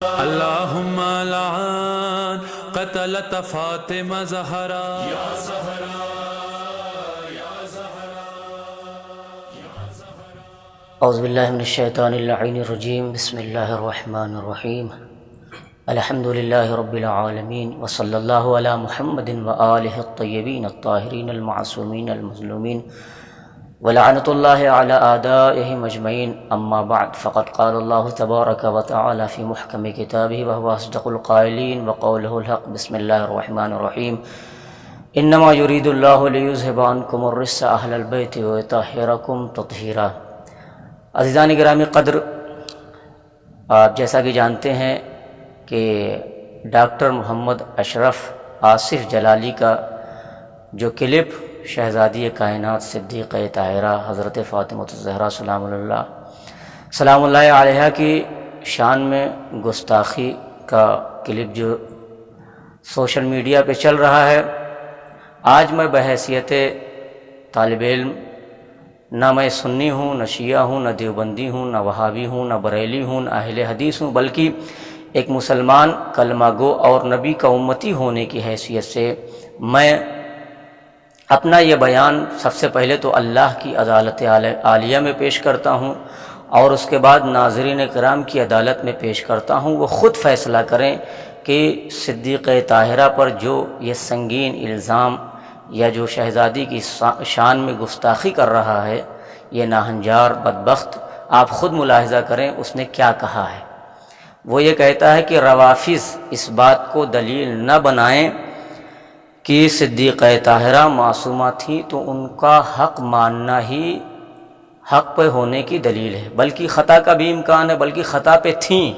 اللهم لعن قتلة فاطمة زهرا يا زهرا يا زهرا يا زهرا. اعوذ باللہ من الشیطان اللعین الرجیم. بسم اللہ الرحمن الرحیم. الحمد للہ رب العالمین وصلی اللہ علی محمد وآلہ الطیبین الطاہرین المعصومین المظلومین ولعنۃ اللہ علی اعدائہم اجمعین. اما بعد فقد قال اللہ تبارک وتعالی فی محکم کتابہ وهو اصدق القائلین وقولہ الحق. بسم اللہ الرحمن الرحیم. انما یرید اللہ لیذھب عنکم الرجس اہل البیت ویطہرکم تطہیرا. عزیزان گرامی قدر، آپ جیسا کہ جانتے ہیں کہ ڈاکٹر محمد اشرف آصف جلالی کا جو کلپ شہزادی کائنات صدیقہ طاہرہ حضرت فاطمہ الزہرا سلام اللہ علیہا کی شان میں گستاخی کا کلپ جو سوشل میڈیا پہ چل رہا ہے، آج میں بحیثیت طالب علم، نہ میں سنی ہوں، نہ شیعہ ہوں، نہ دیوبندی ہوں، نہ وہابی ہوں، نہ بریلی ہوں، نہ اہل حدیث ہوں، بلکہ ایک مسلمان کلمہ گو اور نبی کا امتی ہونے کی حیثیت سے میں اپنا یہ بیان سب سے پہلے تو اللہ کی عدالت عالیہ میں پیش کرتا ہوں اور اس کے بعد ناظرین کرام کی عدالت میں پیش کرتا ہوں. وہ خود فیصلہ کریں کہ صدیقہ طاہرہ پر جو یہ سنگین الزام یا جو شہزادی کی شان میں گستاخی کر رہا ہے، یہ ناہنجار بدبخت، آپ خود ملاحظہ کریں اس نے کیا کہا ہے. وہ یہ کہتا ہے کہ روافظ اس بات کو دلیل نہ بنائیں کہ صدیقہ طاہرہ معصومہ تھی تو ان کا حق ماننا ہی حق پہ ہونے کی دلیل ہے، بلکہ خطا کا بھی امکان ہے، بلکہ خطا پہ تھیں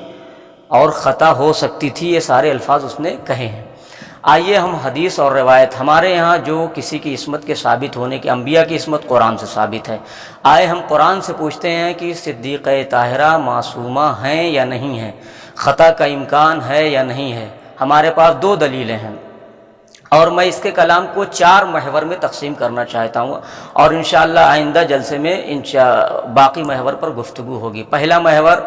اور خطا ہو سکتی تھی. یہ سارے الفاظ اس نے کہے ہیں. آئیے ہم حدیث اور روایت، ہمارے یہاں جو کسی کی عصمت کے ثابت ہونے کی، انبیاء کی عصمت قرآن سے ثابت ہے. آئے ہم قرآن سے پوچھتے ہیں کہ صدیقہ طاہرہ معصومہ ہیں یا نہیں ہیں، خطا کا امکان ہے یا نہیں ہے. ہمارے پاس دو دلیلیں ہیں اور میں اس کے کلام کو 4 محور میں تقسیم کرنا چاہتا ہوں اور انشاءاللہ آئندہ جلسے میں باقی محور پر گفتگو ہوگی. پہلا محور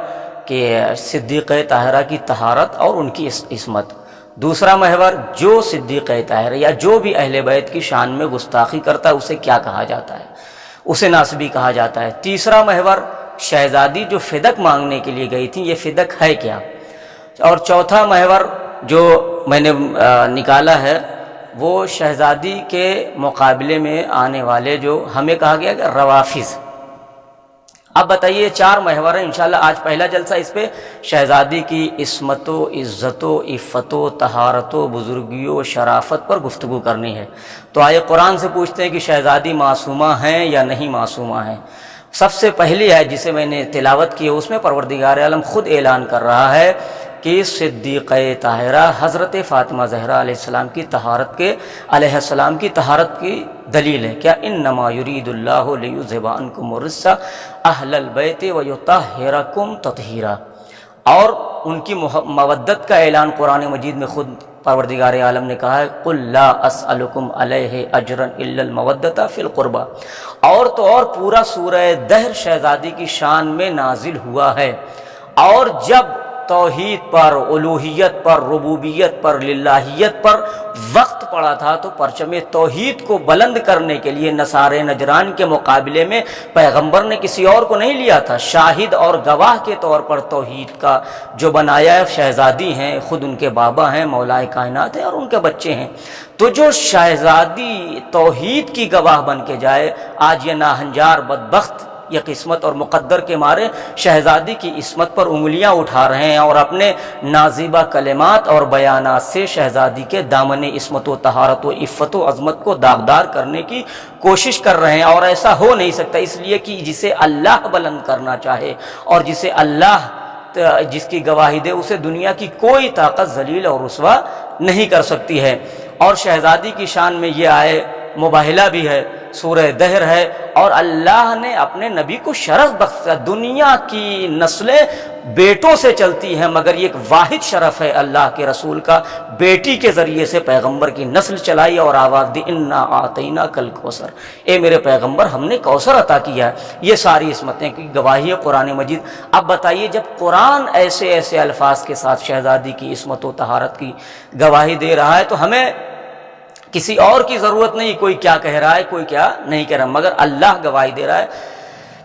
کہ صدیقہ طاہرہ کی طہارت اور ان کی عصمت. دوسرا محور جو صدیقہ طاہرہ یا جو بھی اہل بیت کی شان میں گستاخی کرتا ہے اسے کیا کہا جاتا ہے، اسے ناسبی کہا جاتا ہے. تیسرا محور شہزادی جو فدق مانگنے کے لیے گئی تھی، یہ فدق ہے کیا. اور چوتھا محور جو میں نے نکالا ہے وہ شہزادی کے مقابلے میں آنے والے جو ہمیں کہا گیا کہ روافظ. اب بتائیے 4 محور ہیں. انشاءاللہ آج پہلا جلسہ اس پہ شہزادی کی عصمت و عزت و عفت و طہارت و بزرگی و شرافت پر گفتگو کرنی ہے. تو آئے قرآن سے پوچھتے ہیں کہ شہزادی معصومہ ہیں یا نہیں معصومہ ہیں. سب سے پہلی ہے جسے میں نے تلاوت کی ہے، اس میں پروردگار عالم خود اعلان کر رہا ہے کہ صدیقہ طاہرہ حضرت فاطمہ زہرا علیہ السلام کی طہارت کے علیہ السلام کی طہارت کی دلیل ہے. کیا انما یرید اللہ لیذھب عنکم الرجس اہل البیت ویطہرکم تطہیرا. اور ان کی مودت کا اعلان قرآن مجید میں خود پروردگار عالم نے کہا ہے، قل لا اسألکم علیہ اجرا الا المودۃ فی القربى. اور تو اور پورا سورہ دہر شہزادی کی شان میں نازل ہوا ہے. اور جب توحید پر، الوہیت پر، ربوبیت پر، للہیت پر وقت پڑا تھا تو پرچم توحید کو بلند کرنے کے لیے نصارے نجران کے مقابلے میں پیغمبر نے کسی اور کو نہیں لیا تھا. شاہد اور گواہ کے طور پر توحید کا جو بنایا ہے شہزادی ہیں، خود ان کے بابا ہیں، مولائے کائنات ہیں اور ان کے بچے ہیں. تو جو شہزادی توحید کی گواہ بن کے جائے، آج یہ ناہنجار بدبخت یہ قسمت اور مقدر کے مارے شہزادی کی عصمت پر انگلیاں اٹھا رہے ہیں اور اپنے نازیبہ کلمات اور بیانات سے شہزادی کے دامن عصمت و طہارت و عفت و عظمت کو داغدار کرنے کی کوشش کر رہے ہیں. اور ایسا ہو نہیں سکتا، اس لیے کہ جسے اللہ بلند کرنا چاہے اور جسے اللہ جس کی گواہی دے، اسے دنیا کی کوئی طاقت ذلیل اور رسوا نہیں کر سکتی ہے. اور شہزادی کی شان میں یہ آئے مباہلہ بھی ہے، سورہ دہر ہے، اور اللہ نے اپنے نبی کو شرف بخشا۔ دنیا کی نسلیں بیٹوں سے چلتی ہیں، مگر یہ ایک واحد شرف ہے اللہ کے رسول کا، بیٹی کے ذریعے سے پیغمبر کی نسل چلائی اور آواز دی انا اعطیناک الکوثر، اے میرے پیغمبر ہم نے کوثر عطا کیا ہے۔ یہ ساری عصمتیں کی گواہی ہے قرآن مجید۔ اب بتائیے جب قرآن ایسے ایسے الفاظ کے ساتھ شہزادی کی عصمت و طہارت کی گواہی دے رہا ہے تو ہمیں کسی اور کی ضرورت نہیں، کوئی کیا کہہ رہا ہے کوئی کیا نہیں کہہ رہا، مگر اللہ گواہی دے رہا ہے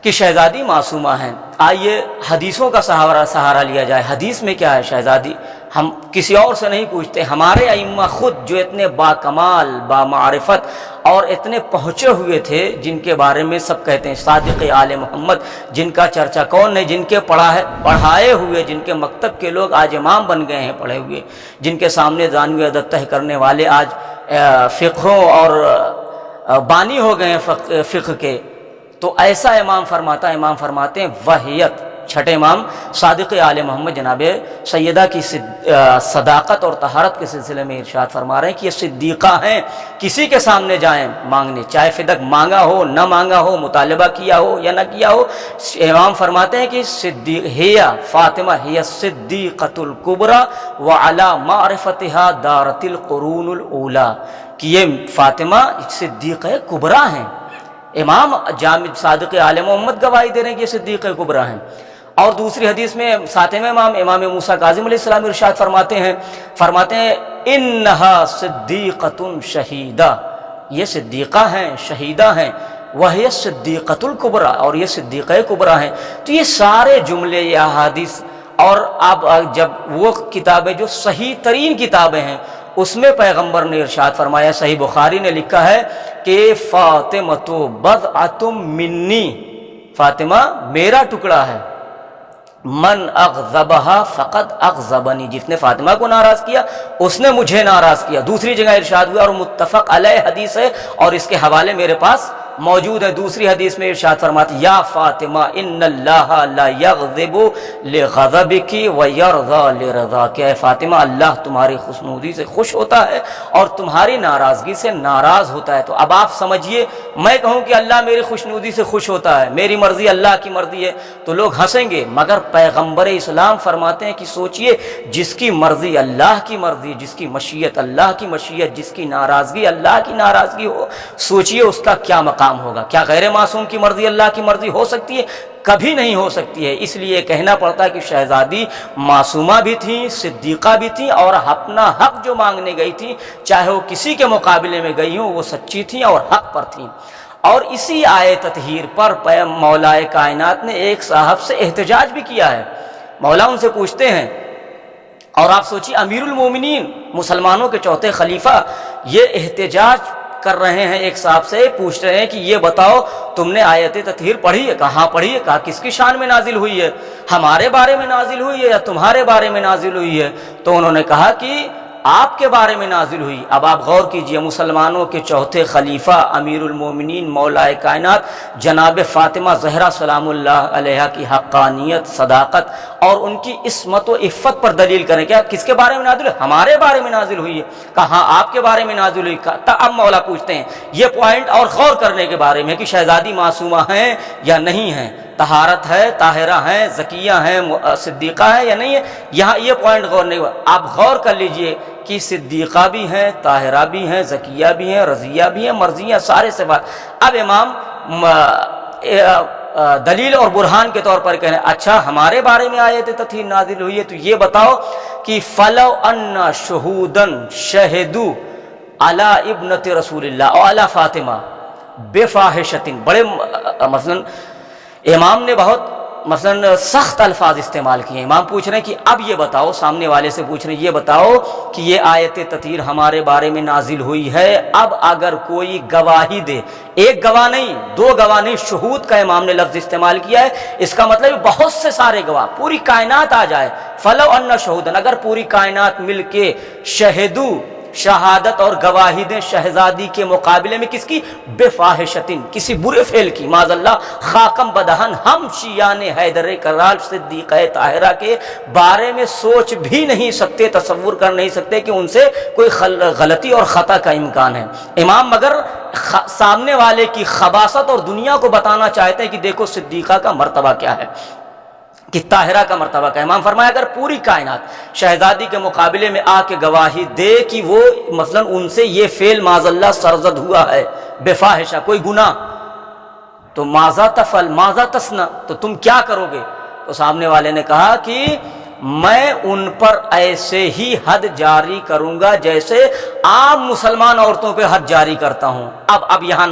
کہ شہزادی معصومہ ہیں۔ آئیے حدیثوں کا سہارا لیا جائے۔ حدیث میں کیا ہے شہزادی؟ ہم کسی اور سے نہیں پوچھتے، ہمارے ائمہ خود جو اتنے با کمال با معرفت اور اتنے پہنچے ہوئے تھے، جن کے بارے میں سب کہتے ہیں صادق آل محمد، جن کا چرچا کون ہے، جن کے پڑھائے ہوئے، جن کے مکتب کے لوگ آج امام بن گئے ہیں پڑھے ہوئے، جن کے سامنے زانوی عدد تہ کرنے والے آج فقہوں اور بانی ہو گئے ہیں فقہ کے، تو ایسا امام فرماتے ہیں وحیت چھٹے امام صادق آل محمد جناب سیدہ کی صداقت اور طہارت کے سلسلے میں ارشاد فرما رہے ہیں کہ یہ صدیقہ ہیں، کسی کے سامنے جائیں مانگنے، چاہے فدق مانگا ہو نہ مانگا ہو، مطالبہ کیا ہو یا نہ کیا ہو، امام فرماتے ہیں کہ فاطمہ ہی الصدیقۃ الکبریٰ وعلی معرفتها دارت القرون الاولیٰ، کہ یہ فاطمہ صدیقہ کبریٰ ہیں۔ امام جامع صادق آل محمد گواہی دے رہے ہیں کہ یہ صدیق کبریٰ ہیں۔ اور دوسری حدیث میں ساتویں امام موسیٰ کاظم علیہ السلام ارشاد فرماتے ہیں انہا صدیقۃ شہیدہ، یہ صدیقہ ہیں شہیدہ ہیں، وہی صدیقۃ الکبریٰ، اور یہ صدیقہ کبریٰ ہیں۔ تو یہ سارے جملے یہ احادیث، اور اب جب وہ کتابیں جو صحیح ترین کتابیں ہیں اس میں پیغمبر نے ارشاد فرمایا، صحیح بخاری نے لکھا ہے کہ فاطمۃ بضعۃ منی، فاطمہ میرا ٹکڑا ہے، من اغضبها فقد اغضبنی، جس نے فاطمہ کو ناراض کیا اس نے مجھے ناراض کیا۔ دوسری جگہ ارشاد ہوا، اور متفق علیہ حدیث ہے اور اس کے حوالے میرے پاس موجود ہے۔ دوسری حدیث میں ارشاد فرماتے یا فاطمہ ان اللہ لا یغضب لغضبک ویرضی لرضاک، کہ اے فاطمہ اللہ تمہاری خوشنودی سے خوش ہوتا ہے اور تمہاری ناراضگی سے ناراض ہوتا ہے۔ تو اب آپ سمجھیے، میں کہوں کہ اللہ میری خوشنودی سے خوش ہوتا ہے، میری مرضی اللہ کی مرضی ہے، تو لوگ ہنسیں گے، مگر پیغمبر اسلام فرماتے ہیں کہ سوچئے جس کی مرضی اللہ کی مرضی، جس کی مشیت اللہ کی مشیت، جس کی ناراضگی اللہ کی ناراضگی ہو، سوچئے اس کا کیا مقام ہوگا۔ کیا غیر معصوم کی مرضی اللہ کی مرضی ہو سکتی ہے؟ کبھی نہیں ہو سکتی ہے۔ اس لیے کہنا پڑتا ہے کہ شہزادی معصومہ بھی تھیں، صدیقہ بھی تھیں، اور اپنا حق جو مانگنے گئی تھیں، چاہے وہ کسی کے مقابلے میں گئی ہوں، وہ سچی تھیں اور حق پر تھیں۔ اور اسی آیے تطہیر پر مولا کائنات نے ایک صاحب سے احتجاج بھی کیا ہے۔ مولا ان سے پوچھتے ہیں، اور آپ سوچیے امیر المومنین مسلمانوں کے چوتھے خلیفہ یہ احتجاج کر رہے ہیں، ایک صاحب سے پوچھ رہے ہیں کہ یہ بتاؤ تم نے آیت تطہیر پڑھی ہے؟ کہاں پڑھی ہے؟ کہا کس کی شان میں نازل ہوئی ہے؟ ہمارے بارے میں نازل ہوئی ہے یا تمہارے بارے میں نازل ہوئی ہے؟ تو انہوں نے کہا کہ آپ کے بارے میں نازل ہوئی۔ اب آپ غور کیجئے، مسلمانوں کے چوتھے خلیفہ امیر المومنین مولا کائنات جناب فاطمہ زہرا سلام اللہ علیہ کی حقانیت، صداقت اور ان کی عصمت و عفت پر دلیل کریں، کیا کس کے بارے میں نازل ہوئی؟ ہمارے بارے میں نازل ہوئی ہے۔ کہاں آپ کے بارے میں نازل ہوئی؟ اب مولا پوچھتے ہیں یہ پوائنٹ اور غور کرنے کے بارے میں کہ شہزادی معصومہ ہیں یا نہیں ہیں، طہارت ہے، طاہرہ ہیں، زکیہ ہیں، صدیقہ ہیں یا نہیں ہے، یہاں یہ پوائنٹ غور نہیں ہوا۔ آپ غور کر لیجئے کہ صدیقہ بھی ہیں، طاہرہ بھی ہیں، زکیہ بھی ہیں، رضیہ بھی ہیں، مرضیہ، سارے صفات۔ اب امام دلیل اور برہان کے طور پر کہہ رہے ہیں اچھا ہمارے بارے میں آیت تطہیر نازل ہوئی ہے تو یہ بتاؤ کہ فلو ان شہودا شہدوا علی ابنۃ رسول اللہ اور علی فاطمہ بفاحشۃ، بڑے مثلا امام نے بہت مثلا سخت الفاظ استعمال کیے۔ امام پوچھ رہے ہیں کہ اب یہ بتاؤ، سامنے والے سے پوچھ رہے ہیں یہ بتاؤ کہ یہ آیت تطہیر ہمارے بارے میں نازل ہوئی ہے، اب اگر کوئی گواہی دے، ایک گواہ نہیں، دو گواہ نہیں، شہود کا امام نے لفظ استعمال کیا ہے، اس کا مطلب بہت سے سارے گواہ، پوری کائنات آ جائے، فلو ان شہودن، اگر پوری کائنات مل کے شہدو شہادت اور گواہی دیں شہزادی کے مقابلے میں کس کی؟ بفاحشتن، کسی برے فعل کی، معاذ اللہ، خاکم بدہن ہم شیان حیدر کرار صدیقہ طاہرہ کے بارے میں سوچ بھی نہیں سکتے، تصور کر نہیں سکتے کہ ان سے کوئی غلطی اور خطا کا امکان ہے۔ امام مگر سامنے والے کی خباثت اور دنیا کو بتانا چاہتے ہیں کہ دیکھو صدیقہ کا مرتبہ کیا ہے، کہ طاہرہ کا مرتبہ کا۔ امام فرمایا اگر پوری کائنات شہزادی کے مقابلے میں آ کے گواہی دے کہ وہ مثلا ان سے یہ فعل معاذ اللہ سرزد ہوا ہے، بفاحشہ، کوئی گناہ، تو ماذا تفعل ماذا تصنع، تو تم کیا کرو گے؟ تو سامنے والے نے کہا کہ میں ان پر ایسے ہی حد جاری کروں گا جیسے عام مسلمان عورتوں پہ حد جاری کرتا ہوں۔ اب یہاں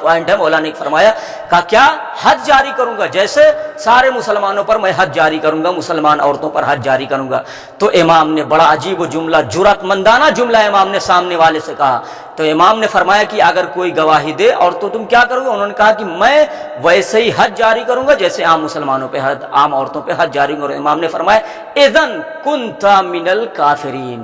پوائنٹ ہے، مولانا نے فرمایا کہ کیا حد جاری کروں گا، جیسے سارے مسلمانوں پر میں حد جاری کروں گا، مسلمان عورتوں پر حد جاری کروں گا۔ تو امام نے بڑا عجیب و جملہ، جرأت مندانہ جملہ امام نے سامنے والے سے کہا۔ تو امام نے فرمایا کہ اگر کوئی گواہی دے اور تو تم کیا کرو گے؟ انہوں نے کہا کہ میں ویسے ہی حد جاری کروں گا جیسے عام مسلمانوں پہ حد، عام عورتوں پہ حد جاری کروں گا۔ امام نے فرمایا اذن کنت من الکافرین،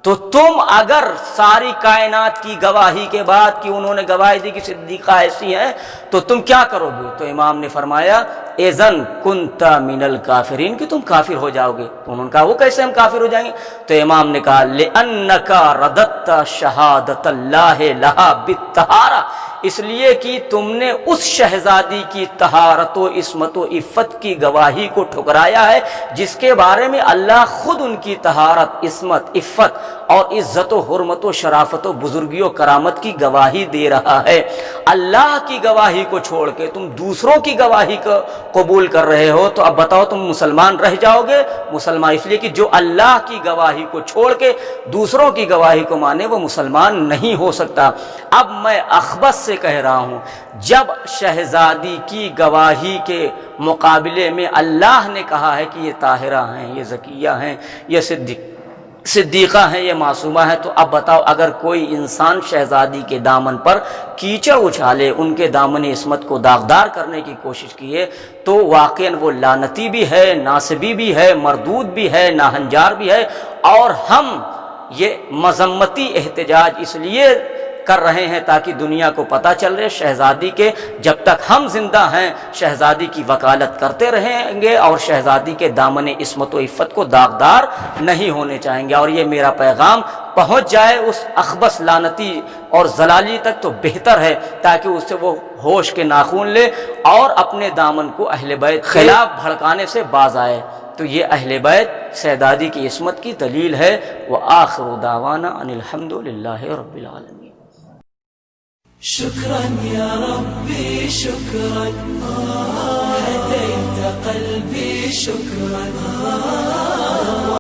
تو تم اگر ساری کائنات کی گواہی کے بعد کہ انہوں نے گواہی دی کہ صدیقہ ایسی ہیں تو تم کیا کرو گے؟ تو امام نے فرمایا اذن کنت من الکافرین، کہ تم کافر ہو جاؤ گے۔ تو انہوں نے کہا وہ کیسے ہم کافر ہو جائیں گے؟ تو امام نے کہا لأنک رددت شہادت اللہ لہا بالطہارہ، اس لیے کہ تم نے اس شہزادی کی طہارت و عصمت و عفت کی گواہی کو ٹھکرایا ہے جس کے بارے میں اللہ خود ان کی طہارت، عصمت، عفت اور عزت و حرمت و شرافت و بزرگی و کرامت کی گواہی دے رہا ہے۔ اللہ کی گواہی کو چھوڑ کے تم دوسروں کی گواہی کو قبول کر رہے ہو، تو اب بتاؤ تم مسلمان رہ جاؤ گے؟ مسلمان اس لیے کہ جو اللہ کی گواہی کو چھوڑ کے دوسروں کی گواہی کو مانے وہ مسلمان نہیں ہو سکتا۔ اب میں اخبث سے کہہ رہا ہوں، جب شہزادی کی گواہی کے مقابلے میں اللہ نے کہا ہے کہ یہ طاہرہ ہیں، یہ زکیہ ہیں، یہ صدیقہ ہیں، یہ معصومہ ہیں، تو اب بتاؤ اگر کوئی انسان شہزادی کے دامن پر کیچڑ اچھالے، ان کے دامن عصمت کو داغدار کرنے کی کوشش کیے، تو واقعاً وہ لعنتی بھی ہے، ناصبی بھی ہے، مردود بھی ہے، ناہنجار بھی ہے۔ اور ہم یہ مذمتی احتجاج اس لیے کر رہے ہیں تاکہ دنیا کو پتہ چل رہے شہزادی کے جب تک ہم زندہ ہیں شہزادی کی وکالت کرتے رہیں گے اور شہزادی کے دامن عصمت و عفت کو داغدار نہیں ہونے چاہیں گے۔ اور یہ میرا پیغام پہنچ جائے اس اخبث لعنتی اور ضلالی تک تو بہتر ہے، تاکہ اس سے وہ ہوش کے ناخن لے اور اپنے دامن کو اہل بیت خلاف بھڑکانے سے باز آئے۔ تو یہ اہل بیت شہزادی کی عصمت کی دلیل ہے۔ وآخر دعوانا ان الحمد للہ رب العالمین۔ شكرا يا ربي شكرا، هديت قلبي شكرا،